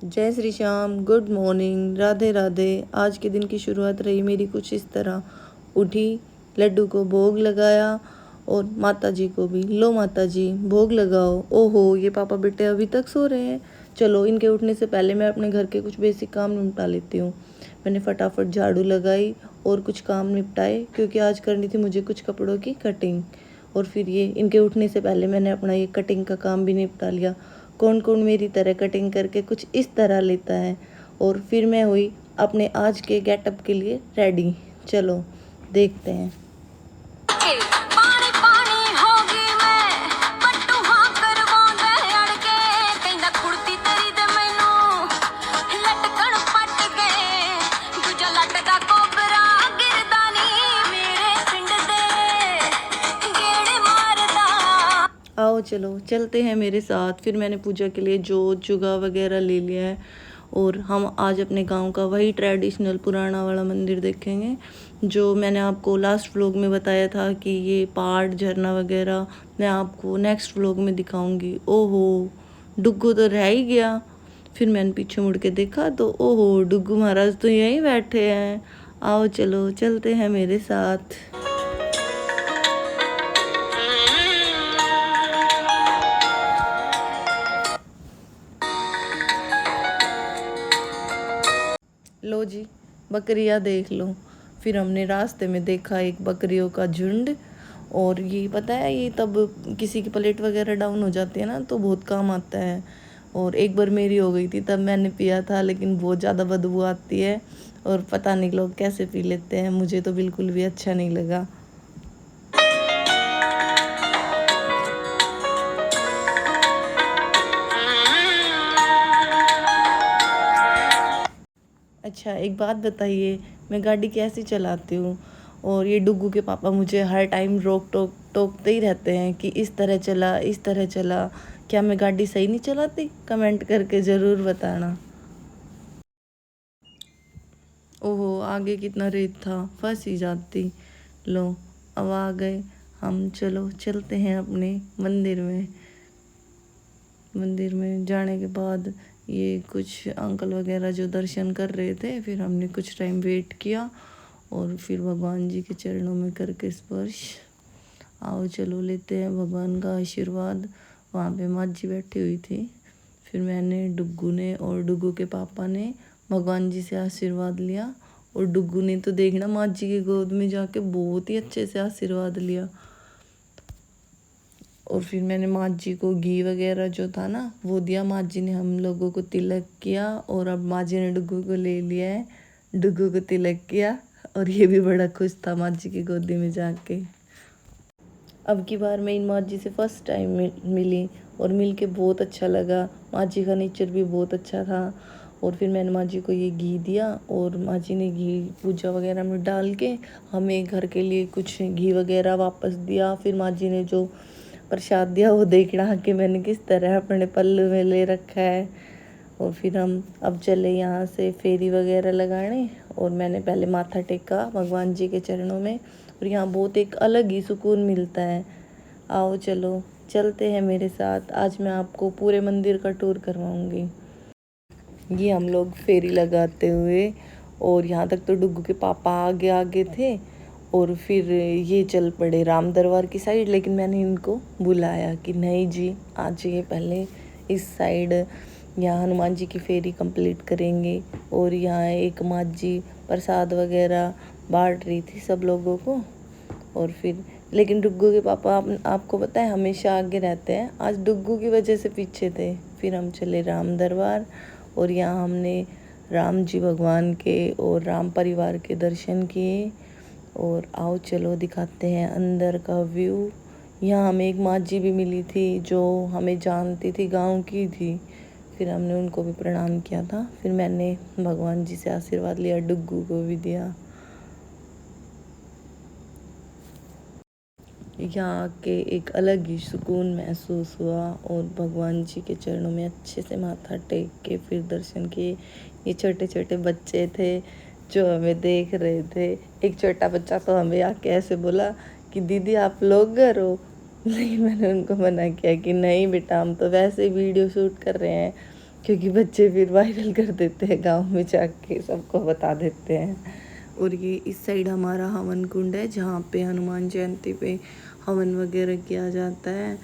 जय Shri Shyam, good morning, Radhe Radhe. आज के दिन की शुरुआत रही मेरी कुछ इस तरह। उठी, लड्डू को भोग लगाया और माता जी को भी, लो माता जी भोग लगाओ। ओहो, ये पापा बेटे अभी तक सो रहे हैं। चलो इनके उठने से पहले मैं अपने घर के कुछ बेसिक काम निपटा लेती हूँ। मैंने फटाफट झाड़ू लगाई और कुछ काम निपटाए क्योंकि आज करनी थी मुझे कुछ कपड़ों की कटिंग। और फिर ये इनके उठने से पहले मैंने अपना ये कटिंग का काम भी निपटा लिया। कौन कौन मेरी तरह कटिंग करके कुछ इस तरह लेता है। और फिर मैं हुई अपने आज के गेटअप के लिए रेडी। चलो देखते हैं। आओ चलो चलते हैं मेरे साथ। फिर मैंने पूजा के लिए जोत जुगा वगैरह ले लिया है और हम आज अपने गांव का वही ट्रेडिशनल पुराना वाला मंदिर देखेंगे जो मैंने आपको लास्ट व्लॉग में बताया था कि ये पहाड़ झरना वगैरह मैं आपको नेक्स्ट व्लॉग में दिखाऊंगी। ओहो, डुग्गू तो रह ही गया। फिर मैंने पीछे मुड़ के देखा तो ओहो, डुग्गू महाराज तो यहीं बैठे हैं। आओ चलो चलते हैं मेरे साथ। लो जी, बकरियां देख लो। फिर हमने रास्ते में देखा एक बकरियों का झुंड। और ये पता है, ये तब किसी की प्लेट वगैरह डाउन हो जाती है ना तो बहुत काम आता है। और एक बार मेरी हो गई थी, तब मैंने पिया था, लेकिन बहुत ज़्यादा बदबू आती है और पता नहीं लोग कैसे पी लेते हैं। मुझे तो बिल्कुल भी अच्छा नहीं लगा। अच्छा एक बात बताइए, मैं गाड़ी कैसी चलाती हूँ और ये डुग्गू के पापा मुझे हर टाइम रोक टोक टोकते ही रहते हैं कि इस तरह चला इस तरह चला। क्या मैं गाड़ी सही नहीं चलाती? कमेंट करके ज़रूर बताना। ओहो, आगे कितना रेत था, फंस ही जाती। लो अब आ गए हम। चलो चलते हैं अपने मंदिर में। मंदिर में जाने के बाद ये कुछ अंकल वगैरह जो दर्शन कर रहे थे, फिर हमने कुछ टाइम वेट किया और फिर भगवान जी के चरणों में करके स्पर्श। आओ चलो लेते हैं भगवान का आशीर्वाद। वहाँ पे माँ जी बैठी हुई थी। फिर मैंने, डुग्गू ने और डुग्गू के पापा ने भगवान जी से आशीर्वाद लिया। और डुग्गू ने तो देखना माँ जी की गोद में जाके बहुत ही अच्छे से आशीर्वाद लिया। और फिर मैंने माँ जी को घी वगैरह जो था ना वो दिया। माँ जी ने हम लोगों को तिलक किया और अब माँ जी ने डुग्गू को ले लिया है। डुग्गू को तिलक किया और ये भी बड़ा खुश था माँ जी की गोदी में जाके। अब की बार मैं इन माँ जी से फर्स्ट टाइम मिली और मिल के बहुत अच्छा लगा। माँ जी का नेचर भी बहुत अच्छा था। और फिर मैंने माँ जी को ये घी दिया और माँ जी ने घी पूजा वगैरह में डाल के हमें घर के लिए कुछ घी वगैरह वापस दिया। फिर माँ जी ने जो प्रसाद दिया वो देखना कि मैंने किस तरह अपने पल्लू में ले रखा है। और फिर हम अब चले यहाँ से फेरी वगैरह लगाने। और मैंने पहले माथा टेका भगवान जी के चरणों में। और यहाँ बहुत एक अलग ही सुकून मिलता है। आओ चलो चलते हैं मेरे साथ। आज मैं आपको पूरे मंदिर का टूर करवाऊंगी। ये हम लोग फेरी लगाते हुए, और यहाँ तक तो डुग्गू के पापा आगे आगे थे और फिर ये चल पड़े राम दरबार की साइड। लेकिन मैंने इनको बुलाया कि नहीं जी, आ जाइए पहले इस साइड, यहाँ हनुमान जी की फेरी कंप्लीट करेंगे। और यहाँ एक माँ जी प्रसाद वगैरह बांट रही थी सब लोगों को। और फिर लेकिन डुग्गू के पापा आपको पता है हमेशा आगे रहते हैं, आज डुग्गू की वजह से पीछे थे। फिर हम चले राम दरबार और यहाँ हमने राम जी भगवान के और राम परिवार के दर्शन किए। और आओ चलो दिखाते हैं अंदर का व्यू। यहाँ हमें एक माँ जी भी मिली थी जो हमें जानती थी, गांव की थी। फिर हमने उनको भी प्रणाम किया था। फिर मैंने भगवान जी से आशीर्वाद लिया, डुग्गू को भी दिया। यहाँ के एक अलग ही सुकून महसूस हुआ और भगवान जी के चरणों में अच्छे से माथा टेक के फिर दर्शन किए। ये छोटे छोटे बच्चे थे जो हमें देख रहे थे। एक छोटा बच्चा तो हमें आके ऐसे बोला कि दीदी आप ब्लॉगर हो। लेकिन मैंने उनको मना किया कि नहीं बेटा, हम तो वैसे वीडियो शूट कर रहे हैं, क्योंकि बच्चे फिर वायरल कर देते हैं, गांव में जाके सबको बता देते हैं। और ये इस साइड हमारा हवन कुंड है, जहाँ पे हनुमान जयंती पे हवन वगैरह किया जाता है।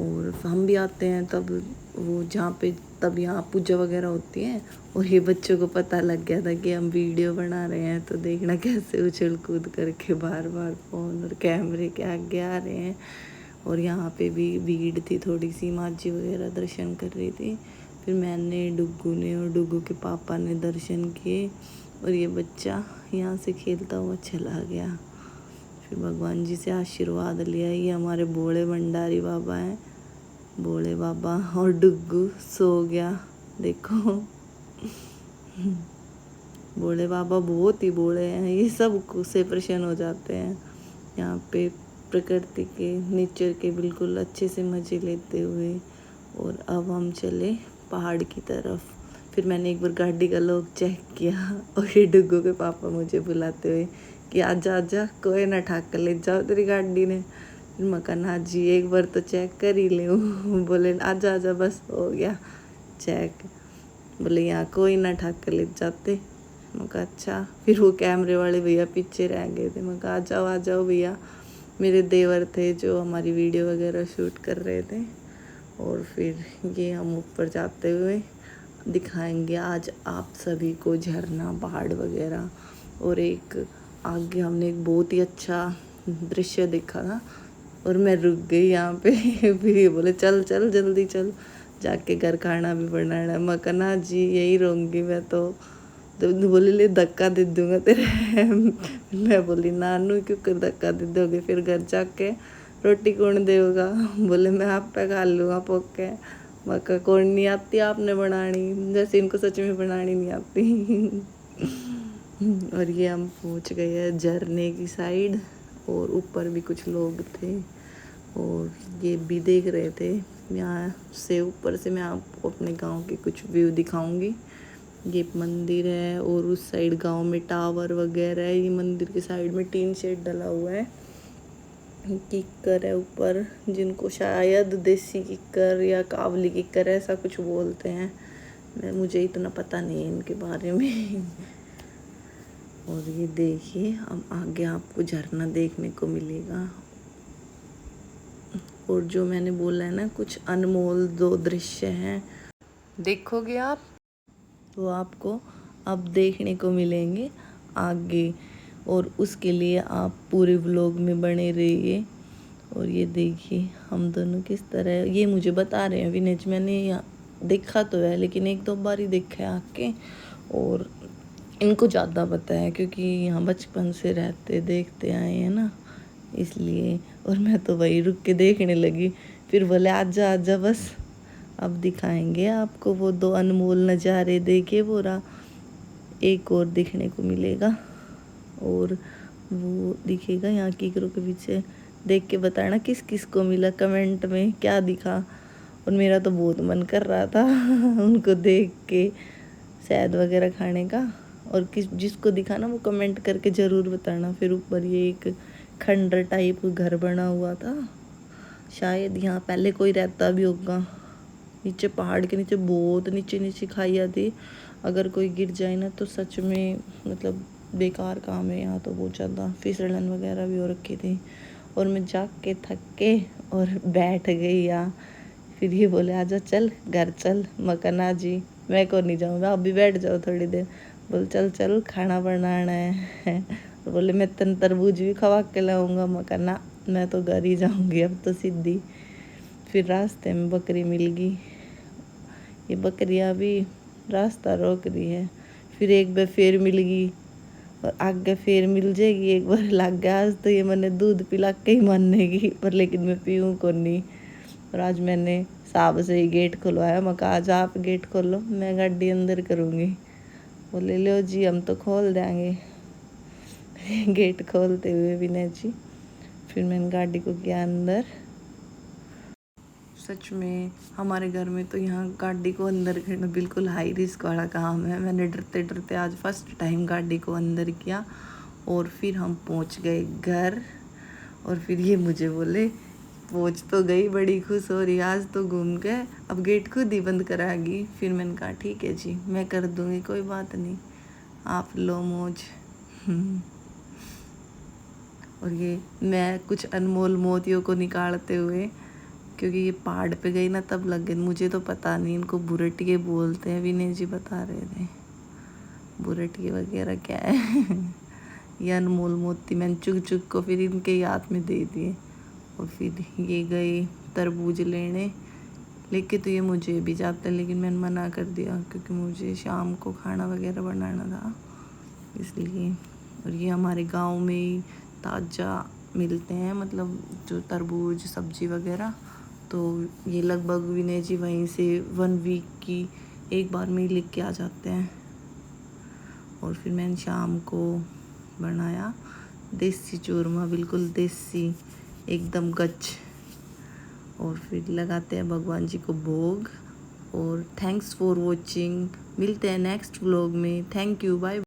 और हम भी आते हैं तब वो जहाँ पे, तब यहाँ पूजा वगैरह होती है। और ये बच्चों को पता लग गया था कि हम वीडियो बना रहे हैं, तो देखना कैसे उछल कूद करके बार बार फ़ोन और कैमरे के आगे आ रहे हैं। और यहाँ पे भी भीड़ थी थोड़ी सी, माँ जी वगैरह दर्शन कर रही थी। फिर मैंने, डुग्गू ने और डुग्गू के पापा ने दर्शन किए। और ये बच्चा यहाँ से खेलता हुआ चला गया। फिर भगवान जी से आशीर्वाद लिया। ये हमारे भोले भंडारी बाबा हैं, भोले बाबा। और डुग्गू सो गया, देखो। भोले बाबा बहुत ही भोले हैं, ये सब से प्रसन्न हो जाते हैं। यहाँ पे प्रकृति के, नेचर के बिल्कुल अच्छे से मज़े लेते हुए। और अब हम चले पहाड़ की तरफ। फिर मैंने एक बार गाड़ी का लॉक चेक किया, और ये डुग्गू के पापा मुझे बुलाते हुए कि आजा आजा, कोई ना ठाक कर ले जाओ तेरी गाड़ी ने। फिर मैं कहा ना जी, एक बार तो चेक कर ही ले। बोले आजा आजा, बस हो गया चेक। बोले यहाँ कोई ना ठाक कर ले जाते। मैं कहा अच्छा। फिर वो कैमरे वाले भैया पीछे रह गए थे। मैं कहा आ जाओ भैया, मेरे देवर थे जो हमारी वीडियो वगैरह शूट कर रहे थे। और फिर ये हम ऊपर जाते हुए दिखाएंगे आज आप सभी को झरना, पहाड़ वगैरह। और एक आगे हमने एक बहुत ही अच्छा दृश्य देखा था, और मैं रुक गई यहाँ पे। फिर ये बोले चल चल जल्दी चल, जाके घर खाना भी बनाना है। मैं कहना जी यही रहूँगी मैं तो बोले ले धक्का दे दूँगा तेरे। मैं बोली नानू क्यों कर धक्का दे दोगे, फिर घर जाके रोटी कौन देगा। बोले मैं आप पे खा लूँगा पोक के। मैं कहा कौन नहीं आती आपने बनानी, जैसे इनको सच में बनानी नहीं आती। और ये हम पहुँच गए हैं झरने की साइड, और ऊपर भी कुछ लोग थे और ये भी देख रहे थे। यहाँ से ऊपर से मैं आपको अपने गांव के कुछ व्यू दिखाऊंगी। ये मंदिर है, और उस साइड गांव में टावर वगैरह है। ये मंदिर के साइड में टीन शेड डला हुआ है। किक्कर है ऊपर, जिनको शायद देसी किक्कर या कावली किक्कर ऐसा कुछ बोलते हैं। मुझे इतना पता नहीं है इनके बारे में। और ये देखिए, अब आगे आपको झरना देखने को मिलेगा। और जो मैंने बोला है ना, कुछ अनमोल 2 दृश्य हैं, देखोगे आप तो आपको अब देखने को मिलेंगे आगे। और उसके लिए आप पूरे व्लॉग में बने रहिए। और ये देखिए हम दोनों किस तरह, ये मुझे बता रहे हैं विनेश, मैंने यहाँ देखा तो है लेकिन 1-2 बार ही देखा है आके। और इनको ज़्यादा पता है क्योंकि यहाँ बचपन से रहते देखते आए हैं ना, इसलिए। और मैं तो वही रुक के देखने लगी। फिर बोले आजा आजा, बस अब दिखाएंगे आपको वो 2 अनमोल नज़ारे। देखिए वो रहा, एक और दिखने को मिलेगा, और वो दिखेगा यहाँ कीकरों के पीछे। देख के बताना किस किस को मिला, कमेंट में क्या दिखा। और मेरा तो बहुत मन कर रहा था उनको देख के शहद वगैरह खाने का। और जिसको दिखा ना वो कमेंट करके ज़रूर बताना। फिर ऊपर ये एक खंडर टाइप घर बना हुआ था, शायद यहाँ पहले कोई रहता भी होगा। नीचे पहाड़ के नीचे बहुत नीचे खाइयाँ थी, अगर कोई गिर जाए ना तो सच में मतलब बेकार काम है। यहाँ तो बहुत ज़्यादा फिसलन वगैरह भी हो रखी थी। और मैं जाग के थक के और बैठ गई यहाँ। फिर ये बोले आजा चल घर चल। मकना जी मैं को नहीं जाऊँगा, आप भी बैठ जाओ थोड़ी देर। बोल चल चल खाना बनाना है। और बोले मैं तन तरबूज भी खवा के लाऊंगा। मकना मैं तो घर ही जाऊँगी अब तो सीधी। फिर रास्ते में बकरी मिल गई, ये बकरियाँ भी रास्ता रोक रही है। फिर एक बार फिर मिल गई, और आगे फिर मिल जाएगी एक बार लग गया। आज तो ये मैंने दूध पिला के ही मानेगी, पर लेकिन मैं पीऊँ को नहीं। और आज मैंने साहब से ही गेट खुलवाया। मैं कहा आज आप गेट खोलो, मैं गाड़ी अंदर करूँगी। बोले लो जी हम तो खोल देंगे। गेट खोलते हुए विनय जी, फिर मैंने गाड़ी को किया अंदर। सच में हमारे घर में तो यहाँ गाड़ी को अंदर करना बिल्कुल हाई रिस्क वाला काम है। मैंने डरते डरते आज फर्स्ट टाइम गाड़ी को अंदर किया। और फिर हम पहुँच गए घर। और फिर ये मुझे बोले पहुँच तो गई, बड़ी खुश हो रही आज तो घूम के, अब गेट खुद ही बंद कराएगी। फिर मैंने कहा ठीक है जी, मैं कर दूँगी, कोई बात नहीं, आप लो मौज। और ये मैं कुछ अनमोल मोतियों को निकालते हुए, क्योंकि ये पहाड़ पे गई ना तब लग गए। मुझे तो पता नहीं, इनको बुरटिए बोलते हैं, विनय जी बता रहे थे बुरटिए वगैरह क्या है। ये अनमोल मोती मैंने चुग चुग को फिर इनके हाथ में दे दिए। और फिर ये गए तरबूज लेके तो ये मुझे भी जाते, लेकिन मैंने मना कर दिया क्योंकि मुझे शाम को खाना वगैरह बनाना था इसलिए। और ये हमारे गांव में ही ताज़ा मिलते हैं, मतलब जो तरबूज सब्जी वगैरह। तो ये लगभग विनय जी वहीं से 1 वीक की एक बार में ही लिख के आ जाते हैं। और फिर मैंने शाम को बनाया देसी चूरमा, बिल्कुल देसी, एकदम गच। और फिर लगाते हैं भगवान जी को भोग। और थैंक्स फॉर वॉचिंग, मिलते हैं नेक्स्ट व्लॉग में। Thank you, bye.